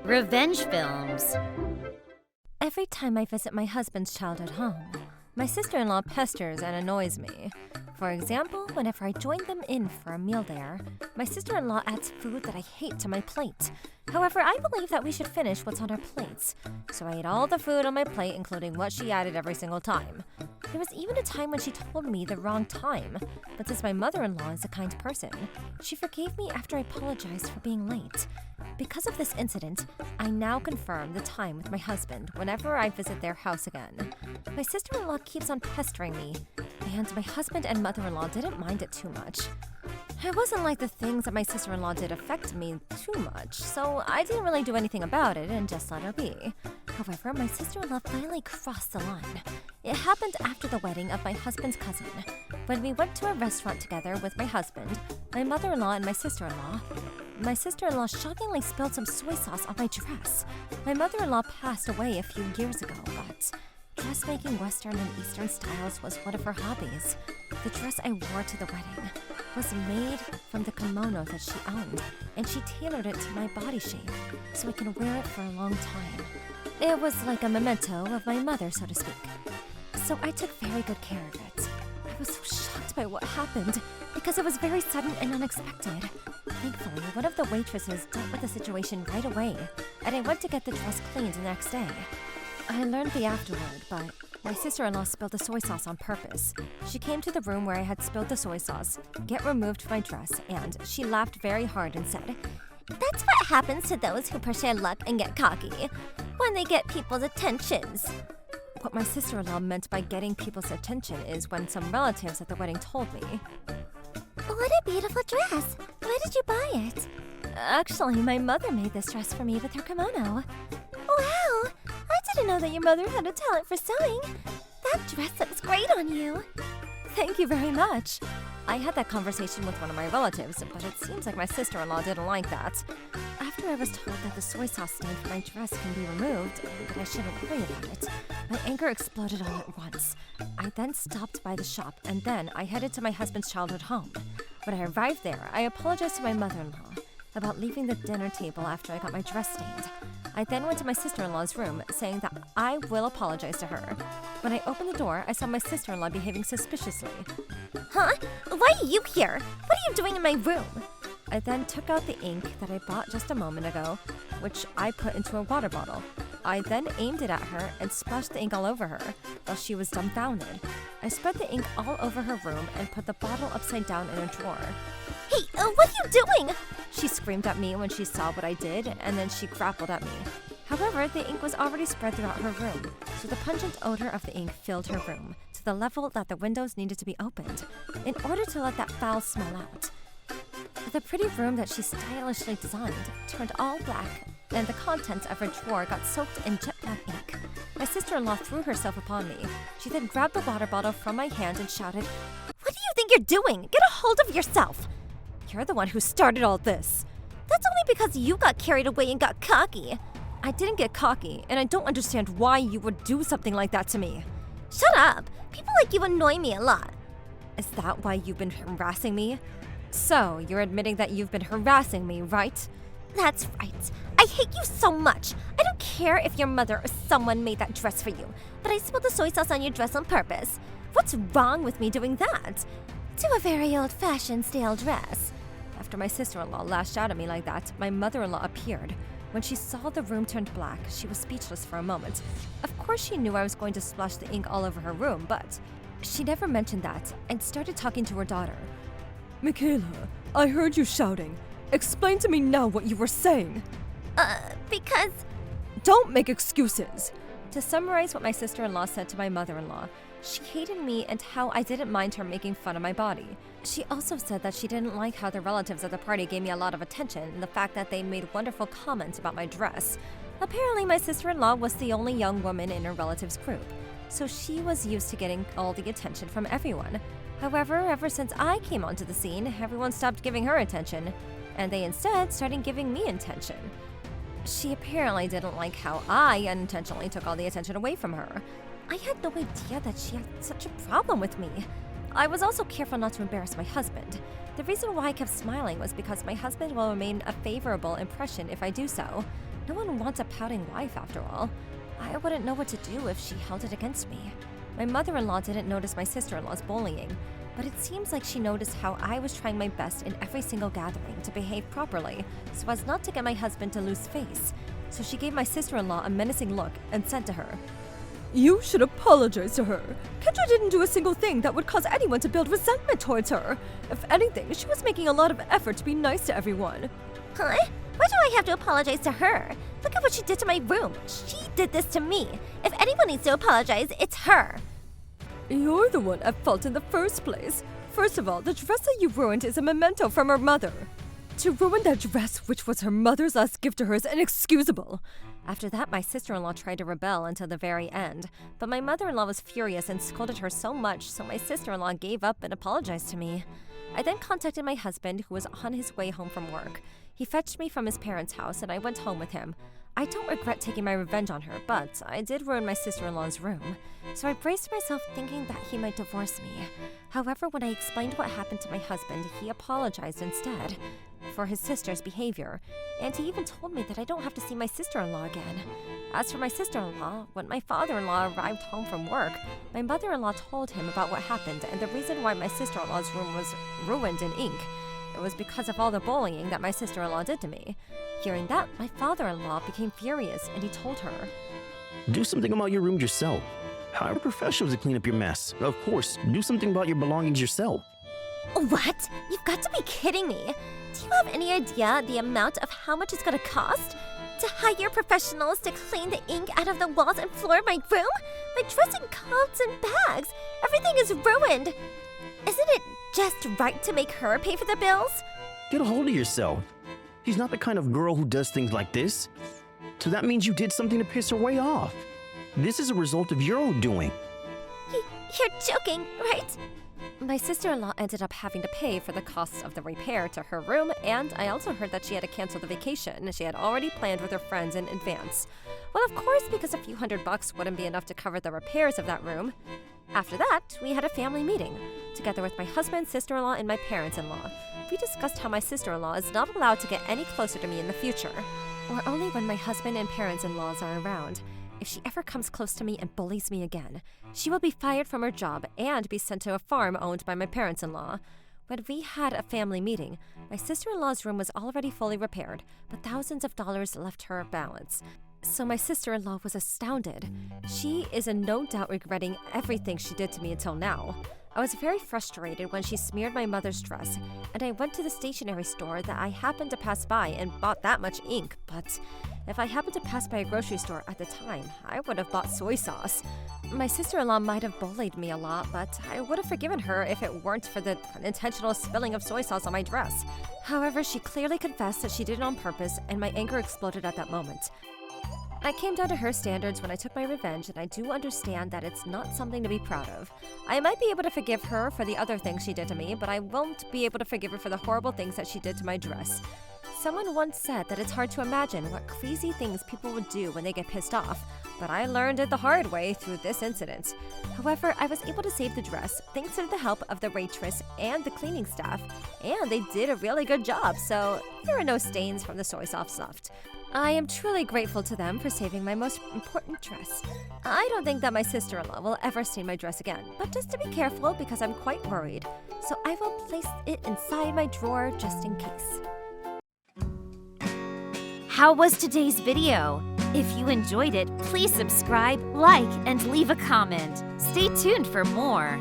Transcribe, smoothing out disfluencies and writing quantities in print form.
Revenge films. Every time I visit my husband's childhood home, my sister-in-law pesters and annoys me. For example, whenever I join them in for a meal there, my sister-in-law adds food that I hate to my plate. However, I believe that we should finish what's on our plates, so I ate all the food on my plate, including what she added every single time. There was even a time when she told me the wrong time, but since my mother-in-law is a kind person, she forgave me after I apologized for being late. Because of this incident, I now confirm the time with my husband whenever I visit their house again. My sister-in-law keeps on pestering me, and my husband and mother-in-law didn't mind it too much. It wasn't like the things that my sister-in-law did affected me too much, so I didn't really do anything about it and just let her be. However, my sister-in-law finally crossed the line. It happened after the wedding of my husband's cousin. When we went to a restaurant together with my husband, my mother-in-law, and my sister-in-law shockingly spilled some soy sauce on my dress. My mother-in-law passed away a few years ago, but dressmaking Western and Eastern styles was one of her hobbies. The dress I wore to the wedding was made from the kimono that she owned, and she tailored it to my body shape so I can wear it for a long time. It was like a memento of my mother, so to speak. So I took very good care of it. I was so shocked by what happened because it was very sudden and unexpected. Thankfully, one of the waitresses dealt with the situation right away, and I went to get the dress cleaned the next day. I learned the afterward, but my sister-in-law spilled the soy sauce on purpose. She came to the room where I had spilled the soy sauce, get removed my dress, and she laughed very hard and said, "That's what happens to those who push their luck and get cocky, when they get people's attentions." What my sister-in-law meant by getting people's attention is when some relatives at the wedding told me, "What a beautiful dress! Where did you buy it?" Actually, my mother made this dress for me with her kimono. Wow! I didn't know that your mother had a talent for sewing. That dress looks great on you. Thank you very much. I had that conversation with one of my relatives, but it seems like my sister-in-law didn't like that. After I was told that the soy sauce stain from my dress can be removed and that I shouldn't worry about it, my anger exploded all at once. I then stopped by the shop, and then I headed to my husband's childhood home. When I arrived there, I apologized to my mother-in-law about leaving the dinner table after I got my dress stained. I then went to my sister-in-law's room, saying that I will apologize to her. When I opened the door, I saw my sister-in-law behaving suspiciously. "Huh? Why are you here? What are you doing in my room?" I then took out the ink that I bought just a moment ago, which I put into a water bottle. I then aimed it at her and splashed the ink all over her, while she was dumbfounded. I spread the ink all over her room and put the bottle upside down in a drawer. "Hey, what are you doing?" She screamed at me when she saw what I did, and then she grappled at me. However, the ink was already spread throughout her room, so the pungent odor of the ink filled her room, to the level that the windows needed to be opened, in order to let that foul smell out. The pretty room that she stylishly designed turned all black, and the contents of her drawer got soaked in jet black ink. My sister-in-law threw herself upon me. She then grabbed the water bottle from my hand and shouted, "What do you think you're doing? Get a hold of yourself! You're the one who started all this. That's only because you got carried away and got cocky." I didn't get cocky, and I don't understand why you would do something like that to me. Shut up! People like you annoy me a lot. Is that why you've been harassing me? So, you're admitting that you've been harassing me, right? That's right. I hate you so much. I don't care if your mother or someone made that dress for you, but I spilled the soy sauce on your dress on purpose. What's wrong with me doing that? To a very old-fashioned stale dress. After my sister-in-law lashed out at me like that, my mother-in-law appeared. When she saw the room turned black, she was speechless for a moment. Of course she knew I was going to splash the ink all over her room, but she never mentioned that and started talking to her daughter. "Michaela, I heard you shouting. Explain to me now what you were saying." Because... Don't make excuses. To summarize what my sister-in-law said to my mother-in-law, she hated me and how I didn't mind her making fun of my body. She also said that she didn't like how the relatives at the party gave me a lot of attention and the fact that they made wonderful comments about my dress. Apparently, my sister-in-law was the only young woman in her relatives' group, so she was used to getting all the attention from everyone. However, ever since I came onto the scene, everyone stopped giving her attention, and they instead started giving me attention. She apparently didn't like how I unintentionally took all the attention away from her. I had no idea that she had such a problem with me. I was also careful not to embarrass my husband. The reason why I kept smiling was because my husband will remain a favorable impression if I do so. No one wants a pouting wife, after all. I wouldn't know what to do if she held it against me. My mother-in-law didn't notice my sister-in-law's bullying, but it seems like she noticed how I was trying my best in every single gathering to behave properly so as not to get my husband to lose face. So she gave my sister-in-law a menacing look and said to her, "You should apologize to her. Kendra didn't do a single thing that would cause anyone to build resentment towards her. If anything, she was making a lot of effort to be nice to everyone." Huh? Why do I have to apologize to her? Look at what she did to my room. She did this to me. If anyone needs to apologize, it's her. You're the one at fault in the first place. First of all, the dress that you ruined is a memento from her mother. To ruin that dress, which was her mother's last gift to her, is inexcusable. After that, my sister-in-law tried to rebel until the very end, but my mother-in-law was furious and scolded her so much, so my sister-in-law gave up and apologized to me. I then contacted my husband, who was on his way home from work. He fetched me from his parents' house, and I went home with him. I don't regret taking my revenge on her, but I did ruin my sister-in-law's room, so I braced myself thinking that he might divorce me. However, when I explained what happened to my husband, he apologized instead for his sister's behavior, and he even told me that I don't have to see my sister-in-law again. As for my sister-in-law, when my father-in-law arrived home from work, my mother-in-law told him about what happened and the reason why my sister-in-law's room was ruined in ink. It was because of all the bullying that my sister-in-law did to me. Hearing that, my father-in-law became furious and he told her, "Do something about your room yourself. Hire professionals to clean up your mess. Of course, do something about your belongings yourself." What? You've got to be kidding me. Do you have any idea the amount of how much it's gonna cost? To hire professionals to clean the ink out of the walls and floor of my room? My dressing coats and bags. Everything is ruined. Isn't it just right to make her pay for the bills? Get a hold of yourself. She's not the kind of girl who does things like this. So that means you did something to piss her way off. This is a result of your own doing. You're joking, right? My sister-in-law ended up having to pay for the costs of the repair to her room, and I also heard that she had to cancel the vacation she had already planned with her friends in advance. Well, of course, because a few $100 wouldn't be enough to cover the repairs of that room. After that, we had a family meeting, together with my husband, sister-in-law, and my parents-in-law. We discussed how my sister-in-law is not allowed to get any closer to me in the future, or only when my husband and parents-in-laws are around. If she ever comes close to me and bullies me again, she will be fired from her job and be sent to a farm owned by my parents-in-law. When we had a family meeting, my sister-in-law's room was already fully repaired, but thousands of dollars left her balance. So my sister-in-law was astounded. She is in no doubt regretting everything she did to me until now. I was very frustrated when she smeared my mother's dress, and I went to the stationery store that I happened to pass by and bought that much ink, but if I happened to pass by a grocery store at the time, I would have bought soy sauce. My sister-in-law might have bullied me a lot, but I would have forgiven her if it weren't for the unintentional spilling of soy sauce on my dress. However, she clearly confessed that she did it on purpose, and my anger exploded at that moment. I came down to her standards when I took my revenge, and I do understand that it's not something to be proud of. I might be able to forgive her for the other things she did to me, but I won't be able to forgive her for the horrible things that she did to my dress. Someone once said that it's hard to imagine what crazy things people would do when they get pissed off, but I learned it the hard way through this incident. However, I was able to save the dress thanks to the help of the waitress and the cleaning staff, and they did a really good job, so there are no stains from the soy sauce left. I am truly grateful to them for saving my most important dress. I don't think that my sister-in-law will ever stain my dress again, but just to be careful because I'm quite worried, so I will place it inside my drawer just in case. How was today's video? If you enjoyed it, please subscribe, like, and leave a comment. Stay tuned for more.